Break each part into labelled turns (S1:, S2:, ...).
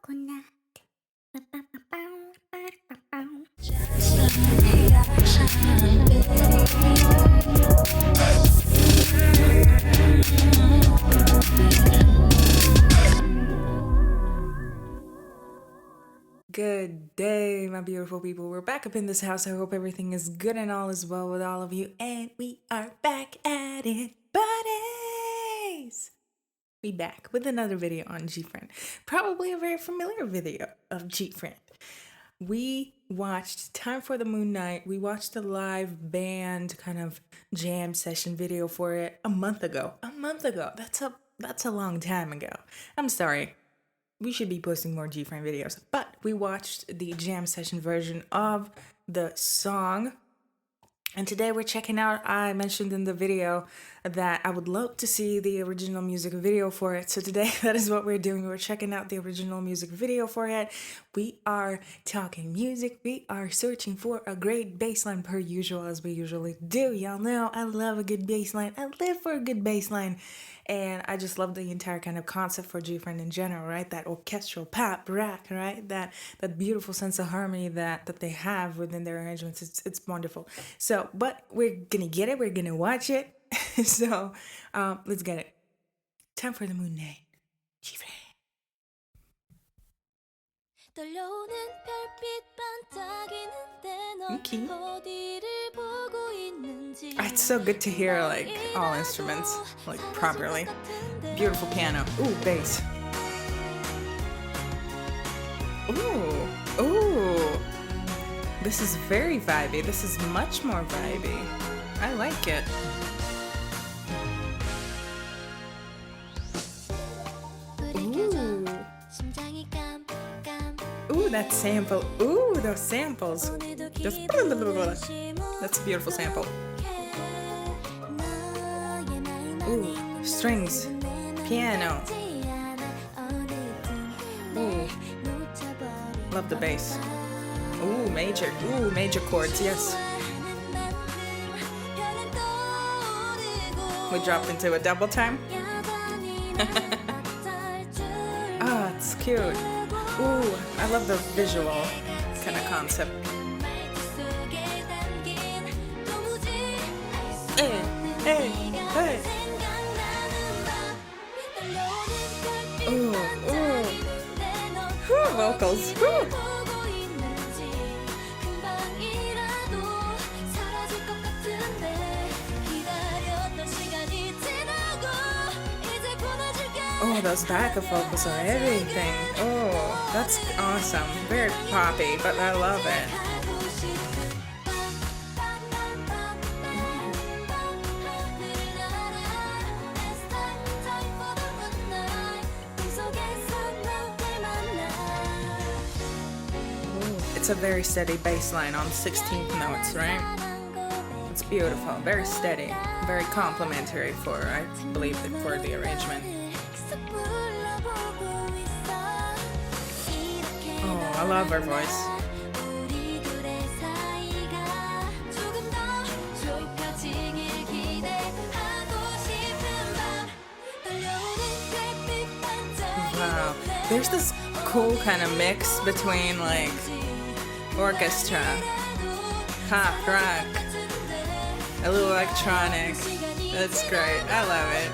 S1: coconut.
S2: Good day, my beautiful people. We're back up in this house. I hope everything is good and all is well with all of you. And we are back at it, buddies! We back with another video on GFriend. Probably a very familiar video of GFriend. We watched Time for the Moon Night. We watched the live band kind of jam session video for it a month ago. That's a long time ago. I'm sorry. We should be posting more GFriend videos, but we watched the jam session version of the song. And today we're checking out, I mentioned in the video that I would love to see the original music video for it. So today that is what we're doing. We're checking out the original music video for it. We are talking music. We are searching for a great bass line per usual, as we usually do. Y'all know I love a good bass line. I live for a good bass line. And I just love the entire kind of concept for GFriend in general, right? That orchestral pop rock, right? That beautiful sense of harmony that they have within their arrangements. It's wonderful. So, but we're gonna get it. We're gonna watch it. So, let's get it. Time for the Moon Night. GFriend. Okay. It's so good to hear like all instruments like properly. Beautiful piano. Ooh, bass. Ooh. This is very vibey. This is much more vibey. I like it. Ooh, that sample. Ooh, those samples. Just that's a beautiful sample. Ooh, strings, piano. Ooh, love the bass. Ooh, major chords, yes. We dropped into a double time. Ah, it's cute. Ooh, I love the visual kind of concept. Hey. Ooh. Whew, vocals. Whew. Oh, those backup vocals are everything. Oh, that's awesome. Very poppy, but I love it. It's a very steady bass line on 16th notes, right? It's beautiful, very steady, very complimentary for, I believe, for the arrangement. Oh, I love her voice. Wow, there's this cool kind of mix between like orchestra, pop rock, a little electronic. That's great. I love it.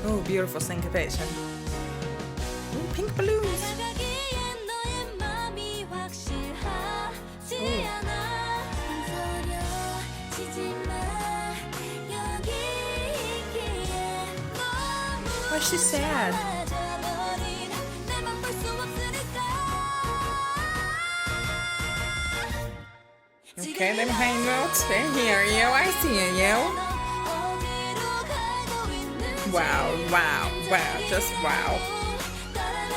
S2: Oh, beautiful syncopation. Ooh, pink balloons. Why is she sad? Okay, them high notes. They hear you. I see you. Wow. Just wow.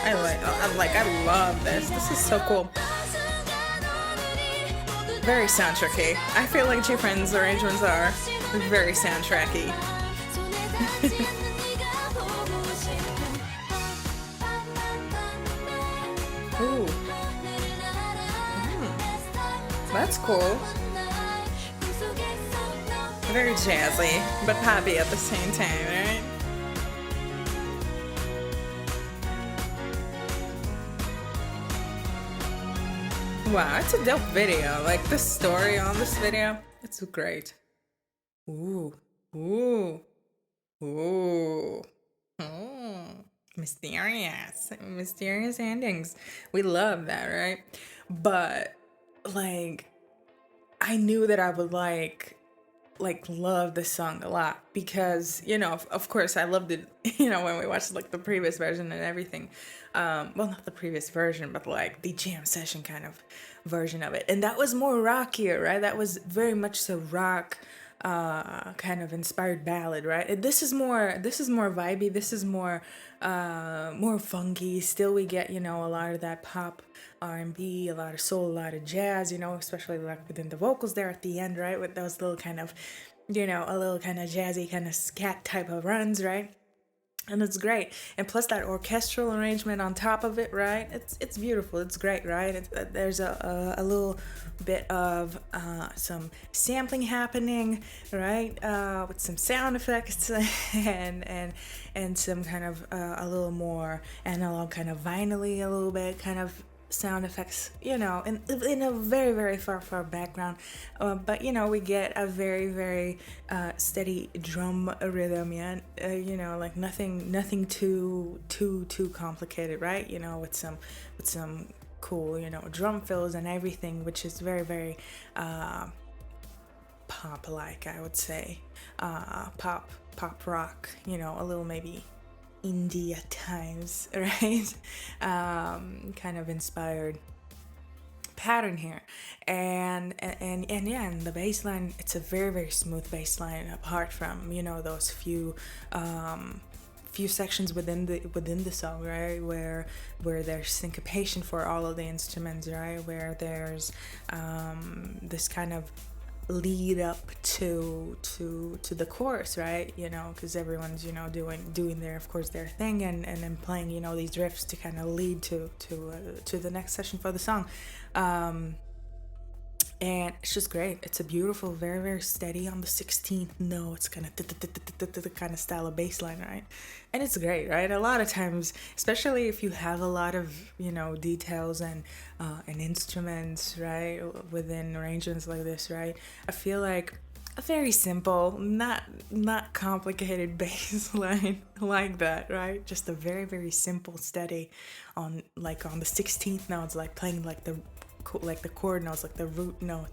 S2: I love this. This is so cool. Very soundtracky. I feel like GFriend's arrangements are very soundtracky. Ooh. That's cool. Very jazzy, but poppy at the same time, right? Wow, it's a dope video. Like the story on this video, it's great. Ooh, ooh, ooh. Oh, mysterious endings. We love that, right? But like, I knew that I would love this song a lot because of course I loved it when we watched like the previous version and everything, well, not the previous version but like the jam session kind of version of it, and that was more rockier, right? That was very much so rock, kind of inspired ballad, right? This is more vibey. This is more funky. Still we get a lot of that pop R&B, a lot of soul, a lot of jazz, especially like within the vocals there at the end, right? With those little kind of, a little kind of jazzy kind of scat type of runs, right? And it's great, and plus that orchestral arrangement on top of it, right? It's beautiful. It's great, right? There's a little bit of some sampling happening, right? With some sound effects and some kind of a little more analog, kind of vinyl-y, a little bit kind of sound effects, in a very, very far background, but we get a very, very steady drum rhythm, yeah. Like nothing too complicated, right? With some cool, drum fills and everything, which is very, very pop like, I would say, pop rock, a little maybe indie at times, right? Kind of inspired pattern here, and yeah, and the bass line, it's a very, very smooth bass line, apart from those few sections within the song, right, where there's syncopation for all of the instruments, right, where there's this kind of lead up to the chorus, right? Because everyone's doing their, of course, their thing, and then playing these riffs to kind of lead to the next session for the song, and it's just great. It's a beautiful, very, very steady on the 16th notes, kind of kind of style of bass line, right? And it's great, right? A lot of times, especially if you have a lot of details and instruments, right, within arrangements like this, right? I feel like a very simple, not complicated bass line like that, right? Just a very, very simple, steady on the 16th notes, like playing like the chord notes, like the root note,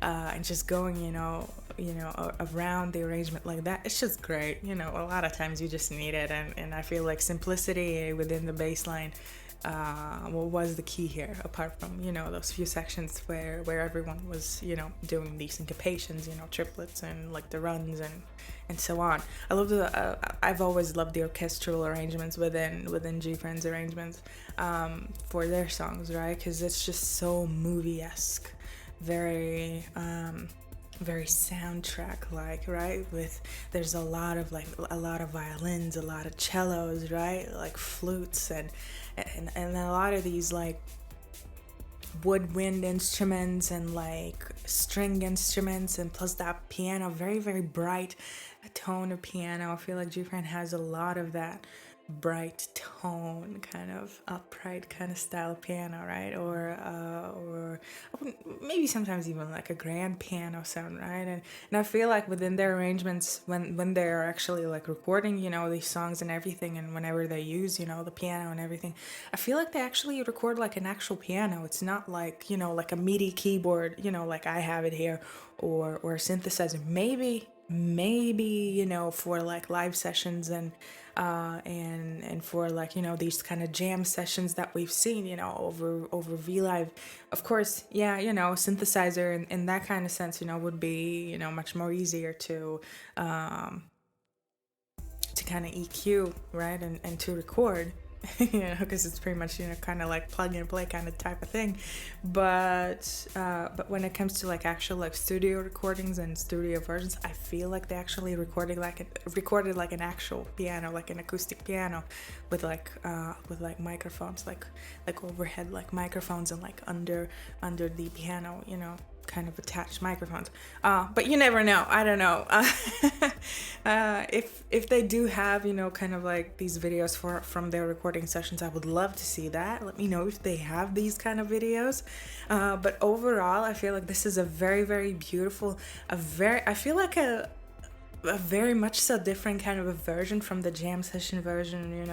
S2: and just going, around the arrangement like that. It's just great. A lot of times you just need it, and I feel like simplicity within the bass line was the key here, apart from those few sections where everyone was doing these syncopations, triplets and like the runs and so on. I've always loved the orchestral arrangements within GFRIEND's arrangements for their songs, right? Because it's just so movie-esque, very very soundtrack like, right? There's a lot of violins, a lot of cellos, right? Like flutes and a lot of these like woodwind instruments and like string instruments, and plus that piano, very, very bright tone of piano. I feel like GFRIEND has a lot of that bright tone, kind of upright kind of style piano, right? Or maybe sometimes even like a grand piano sound, right? And I feel like within their arrangements, when they're actually like recording these songs and everything, and whenever they use the piano and everything, I feel like they actually record like an actual piano. It's not like like a MIDI keyboard, like I have it here, or a synthesizer, maybe for like live sessions and for like these kind of jam sessions that we've seen over VLive. Of course, yeah, synthesizer in that kind of sense would be much more easier to kind of EQ, right, and to record. Because it's pretty much kind of like plug and play kind of type of thing, but when it comes to like actual like studio recordings and studio versions, I feel like they actually recorded like an actual piano, like an acoustic piano, with like microphones, like overhead like microphones, and like under the piano, kind of attached microphones. But you never know. I don't know. If they do have, kind of like these videos from their recording sessions, I would love to see that. Let me know if they have these kind of videos. But overall, I feel like this is a very, very beautiful, I feel like a very much so different kind of a version from the jam session version,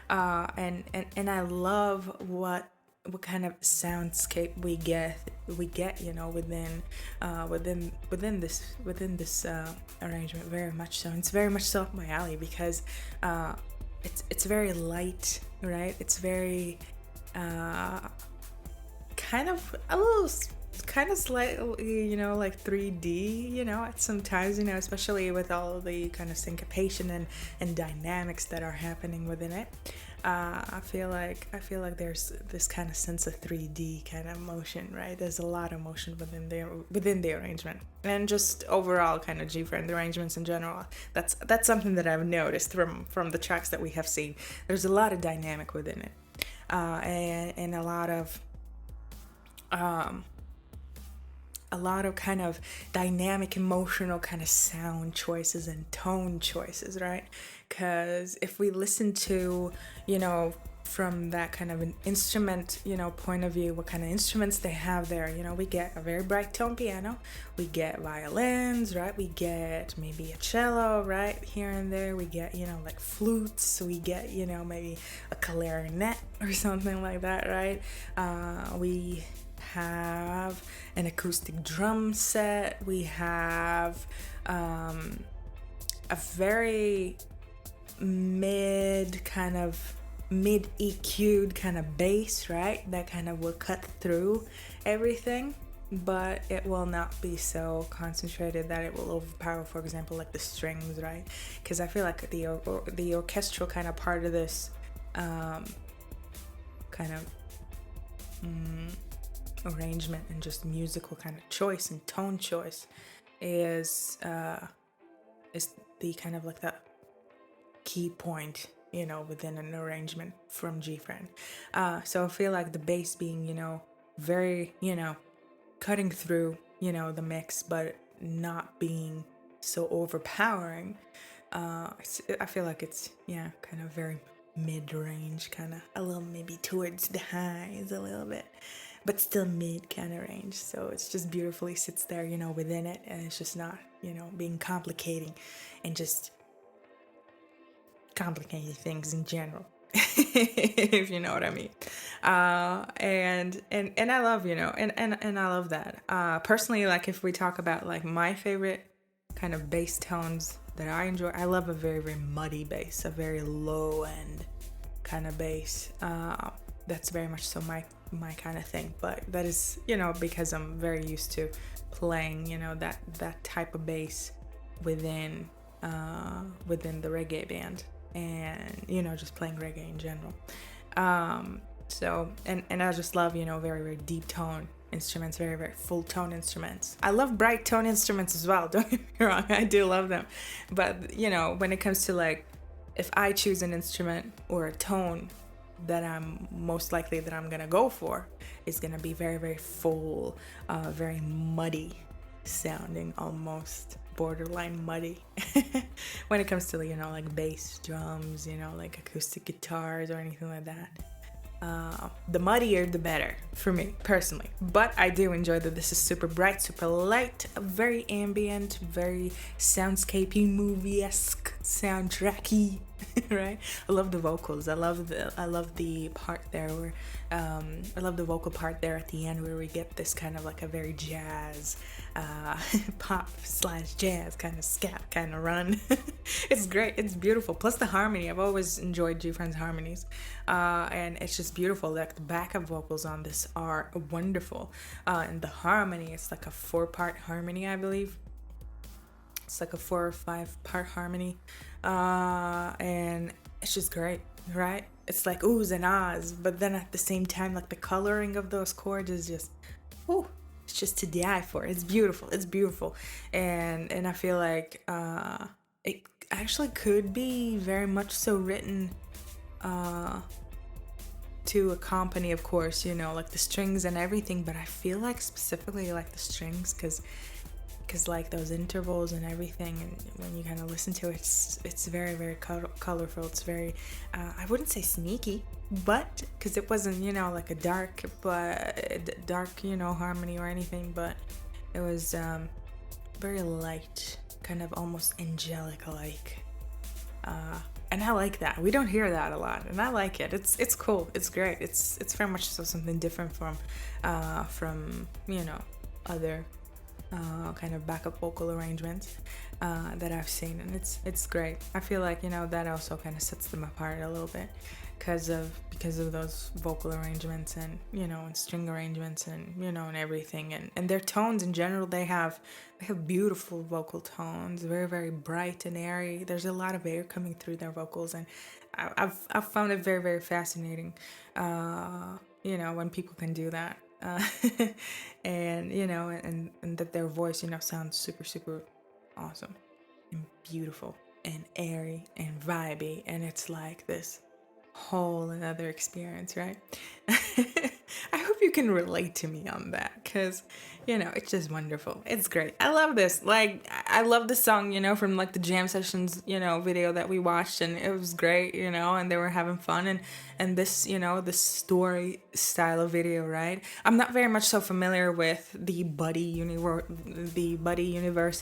S2: and I love what kind of soundscape we get, within this arrangement. Very much so. It's very much so up my alley because it's very light, right? It's very kind of a little kind of slightly, like 3D, at some times, especially with all the kind of syncopation and dynamics that are happening within it. I feel like there's this kind of sense of 3D kind of motion, right? There's a lot of motion within the arrangement, and just overall kind of GFRIEND arrangements in general. That's something that I've noticed from the tracks that we have seen. There's a lot of dynamic within it, and a lot of kind of dynamic, emotional kind of sound choices and tone choices, right? Because if we listen to, from that kind of an instrument, point of view, what kind of instruments they have there, we get a very bright tone piano, we get violins, right? We get maybe a cello, right? Here and there, we get, like flutes, we get, maybe a clarinet or something like that, right? We have an acoustic drum set. We have a very mid EQ'd kind of bass, right? That kind of will cut through everything, but it will not be so concentrated that it will overpower, for example, like the strings, right? Because I feel like the orchestral kind of part of this arrangement and just musical kind of choice and tone choice is the kind of like the key point, within an arrangement from GFRIEND. So I feel like the bass being, very, cutting through, the mix, but not being so overpowering. I feel like it's, kind of very mid-range, kind of a little maybe towards the highs a little bit, but still mid kind of range. So it's just beautifully sits there, within it, and it's just not, being complicating and just complicating things in general, if you know what I mean. And I love, and I love that. Personally, like if we talk about like my favorite kind of bass tones that I enjoy, I love a very, very muddy bass, a very low end kind of bass. That's very much so my kind of thing, but that is, because I'm very used to playing, that type of bass within the reggae band, and just playing reggae in general. So and I just love, very, very deep tone instruments, very, very full tone instruments. I love bright tone instruments as well, don't get me wrong, I do love them, but when it comes to like, if I choose an instrument or a tone that I'm most likely that I'm gonna go for, is gonna be very, very full, very muddy sounding, almost borderline muddy. When it comes to like bass, drums, like acoustic guitars or anything like that. The muddier the better for me personally, but I do enjoy that this is super bright, super light, very ambient, very soundscapey, movie-esque, soundtracky. Right? I love the vocals. I love the part there where I love the vocal part there at the end where we get this kind of like a very jazz pop / jazz kind of scat kind of run. It's great. It's beautiful. Plus the harmony. I've always enjoyed GFRIEND's harmonies, and it's just beautiful. Like the backup vocals on this are wonderful, and the harmony. It's like a 4-part harmony, I believe. It's like a 4 or 5 part harmony, and it's just great, right? It's like oohs and ahs, but then at the same time, like the coloring of those chords is just, ooh, it's just to die for. It's beautiful. It's beautiful, and I feel like it actually could be very much so written to accompany, of course, you know, like the strings and everything, but I feel like specifically like the strings because like those intervals and everything, and when you kind of listen to it, it's very, very colorful. It's very I wouldn't say sneaky, but because it wasn't, you know, like a dark you know, harmony or anything, but it was very light, kind of almost angelic like, and I like that. We don't hear that a lot, and I like it. It's cool. It's great. It's very much so something different from you know, other kind of backup vocal arrangements that I've seen, and it's great. I feel like, you know, that also kind of sets them apart a little bit because of those vocal arrangements, and, you know, and string arrangements, and, you know, and everything, and their tones in general. They have beautiful vocal tones, very, very bright and airy. There's a lot of air coming through their vocals, and I've found it very, very fascinating, you know, when people can do that. And, you know, and that their voice, you know, sounds super, super awesome and beautiful and airy and vibey, and it's like this whole another experience, right? I hope you can relate to me on that, because, you know, it's just wonderful. It's great. I love this. Like, I love this song, you know, from like the jam sessions, you know, video that we watched, and it was great, you know, and they were having fun, and this, you know, this story style of video, right? I'm not very much so familiar with the buddy universe,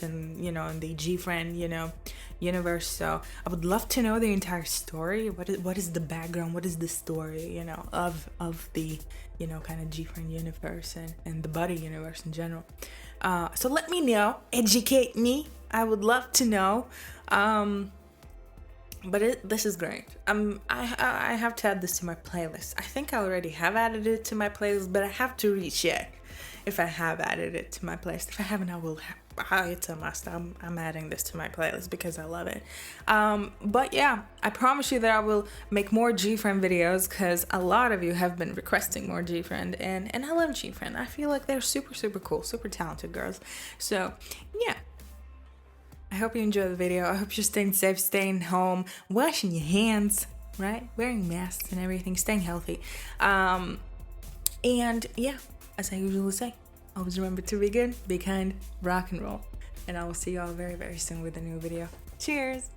S2: and, you know, and the GFriend, you know, universe. So I would love to know the entire story. What is the background? What is the story, you know, of the, you know, kind of GFriend universe and the buddy universe in general. So let me know, educate me. I would love to know. But this is great. I have to add this to my playlist. I think I already have added it to my playlist, but I have to recheck if I have added it to my playlist. If I haven't, I will have. It's a must. I'm adding this to my playlist because I love it. But yeah, I promise you that I will make more GFriend videos, because a lot of you have been requesting more GFriend, and I love GFriend. I feel like they're super, super cool, super talented girls. So yeah, I hope you enjoy the video. I hope you're staying safe, staying home, washing your hands, right? Wearing masks and everything, staying healthy. And yeah, as I usually say, always remember to be good, be kind, rock and roll. And I will see you all very, very soon with a new video. Cheers!